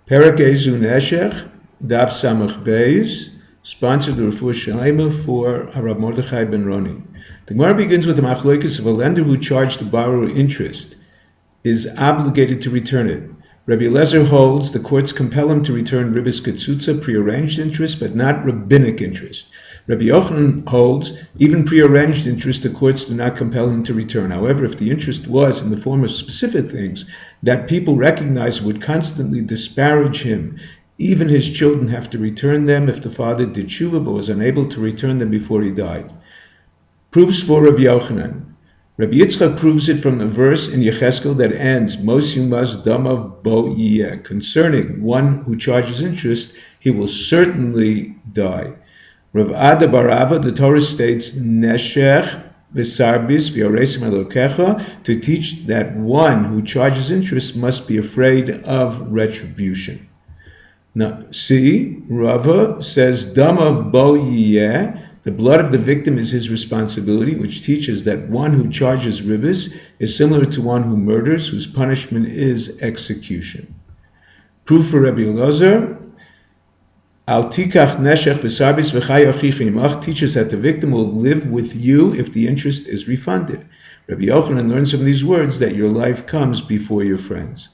Perek Eizu Neshech, DAF Samach Beis, sponsored the Refuah Shalema for Harav Mordechai ben Roni. The Gemara begins with the machloikis of a lender who charged the borrower interest is obligated to return it. Rabbi Eliezer holds the courts compel him to return ribbis ketzutza, prearranged interest, but not rabbinic interest. Rabbi Yochanan holds even prearranged interest the courts do not compel him to return. However, if the interest was in the form of specific things that people recognize would constantly disparage him, even his children have to return them if the father did tshuva but was unable to return them before he died. Proofs for Rabbi Yochanan. Rabbi Yitzchak proves it from the verse in Yecheskel that ends, Mos Yumaz Damav Bo Yiyeh, concerning one who charges interest, he will certainly die. Rav Ada Barava, the Torah states, Neshech v'sarbis v'yoresim elokecha, to teach that one who charges interest must be afraid of retribution. Now, see, Rava says, Damav Bo Yiyeh, the blood of the victim is his responsibility, which teaches that one who charges ribbis is similar to one who murders, whose punishment is execution. Proof for Rabbi Eliezer, Al tikach neshech v'sarbis v'chay achicha imach, teaches that the victim will live with you if the interest is refunded. Rabbi Yochanan learns from these words that your life comes before your friends.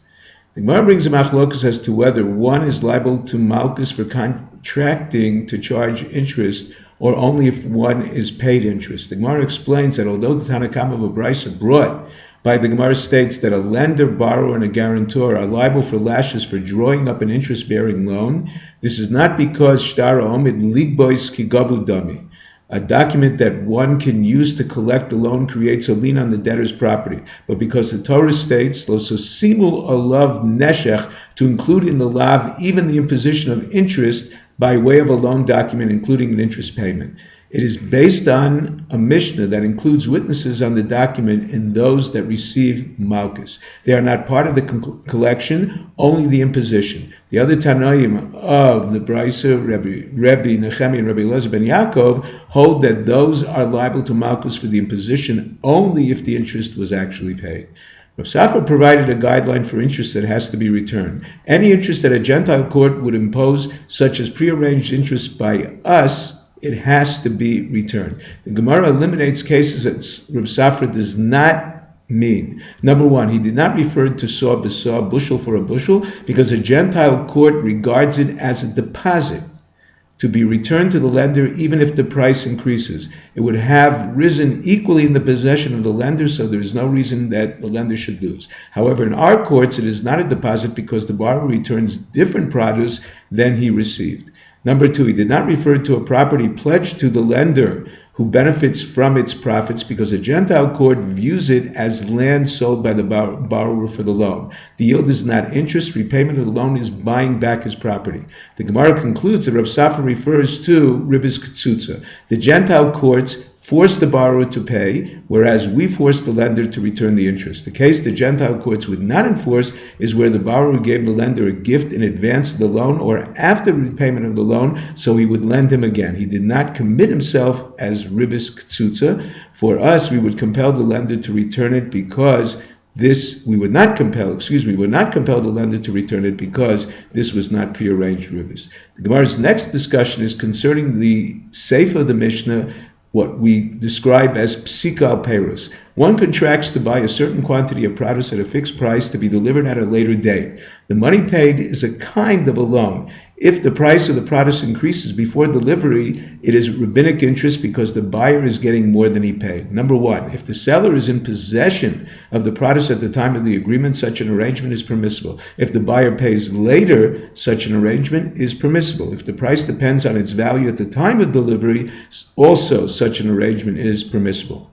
The Gemara brings a machlokas as to whether one is liable to malchus for contracting to charge interest or only if one is paid interest. The Gemara explains that although the Tanakama of a Brisa brought by the Gemara states that a lender, borrower, and a guarantor are liable for lashes for drawing up an interest-bearing loan, this is not because shtara omid ligbois ki gavlu dami, a document that one can use to collect a loan creates a lien on the debtor's property, but because the Torah states, lo sosimu alav neshech, to include in the lav even the imposition of interest by way of a loan document, including an interest payment. It is based on a Mishnah that includes witnesses on the document in those that receive malchus. They are not part of the collection, only the imposition. The other Tanoim of the Brisa, Rebbe Nechemi and Rabbi Eliezer ben Yaakov, hold that those are liable to malchus for the imposition only if the interest was actually paid. Rav Safra provided a guideline for interest that has to be returned. Any interest that a Gentile court would impose, such as prearranged interest by us, it has to be returned. The Gemara eliminates cases that Rav Safra does not mean. Number one, he did not refer to saw b'saw, bushel for a bushel, because a Gentile court regards it as a deposit to be returned to the lender even if the price increases. It would have risen equally in the possession of the lender, so there is no reason that the lender should lose. However, in our courts, it is not a deposit because the borrower returns different produce than he received. Number two, he did not refer to a property pledged to the lender who benefits from its profits because a Gentile court views it as land sold by the borrower for the loan. The yield is not interest. Repayment of the loan is buying back his property. The Gemara concludes that Rav Safra refers to ribbis ketzutza. The Gentile courts force the borrower to pay, whereas we force the lender to return the interest. The case the Gentile courts would not enforce is where the borrower gave the lender a gift in advance of the loan or after repayment of the loan, so he would lend him again. He did not commit himself as ribbis ketzutza. For us, we would compel the lender to return it because we would not compel the lender to return it because this was not prearranged ribbis. The Gemara's next discussion is concerning the seif of the Mishnah, what we describe as psika al perus. One contracts to buy a certain quantity of produce at a fixed price to be delivered at a later date. The money paid is a kind of a loan. If the price of the produce increases before delivery, it is rabbinic interest because the buyer is getting more than he paid. Number one, if the seller is in possession of the produce at the time of the agreement, such an arrangement is permissible. If the buyer pays later, such an arrangement is permissible. If the price depends on its value at the time of delivery, also such an arrangement is permissible.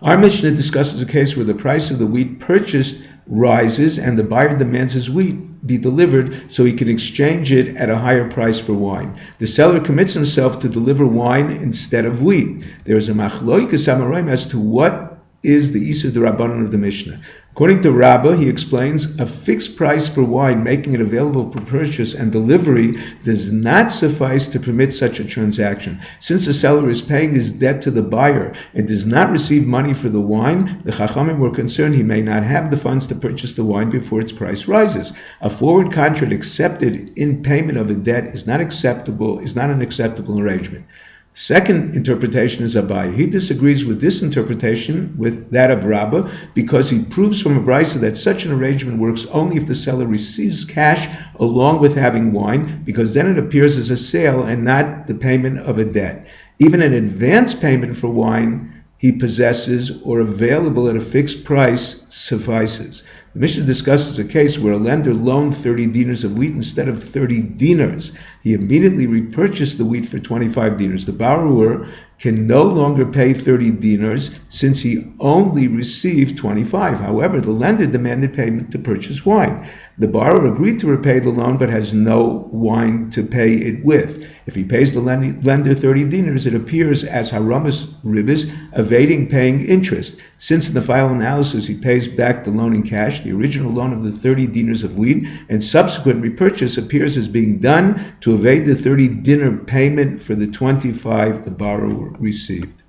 Our Mishnah discusses a case where the price of the wheat purchased rises and the buyer demands his wheat be delivered so he can exchange it at a higher price for wine. The seller commits himself to deliver wine instead of wheat. There is a machloikas amoraim as to what is the Isur D'Rabbanan of the Mishnah. According to Rabbah, he explains, a fixed price for wine, making it available for purchase and delivery, does not suffice to permit such a transaction. Since the seller is paying his debt to the buyer and does not receive money for the wine, the Chachamim were concerned he may not have the funds to purchase the wine before its price rises. A forward contract accepted in payment of a debt is not an acceptable arrangement. Second interpretation is Abai. He disagrees with this interpretation, with that of Rabbah, because he proves from a brisa that such an arrangement works only if the seller receives cash along with having wine, because then it appears as a sale and not the payment of a debt. Even an advance payment for wine he possesses or available at a fixed price suffices. The Mishnah discusses a case where a lender loaned 30 dinars of wheat instead of 30 dinars. He immediately repurchased the wheat for 25 dinars. The borrower can no longer pay 30 dinars since he only received 25. However, the lender demanded payment to purchase wine. The borrower agreed to repay the loan but has no wine to pay it with. If he pays the lender 30 dinars, it appears as haramas ribbis, evading paying interest. Since in the final analysis he pays back the loan in cash, the original loan of the 30 dinars of wheat and subsequent repurchase appears as being done to evade the 30 dinar payment for the 25 the borrower received.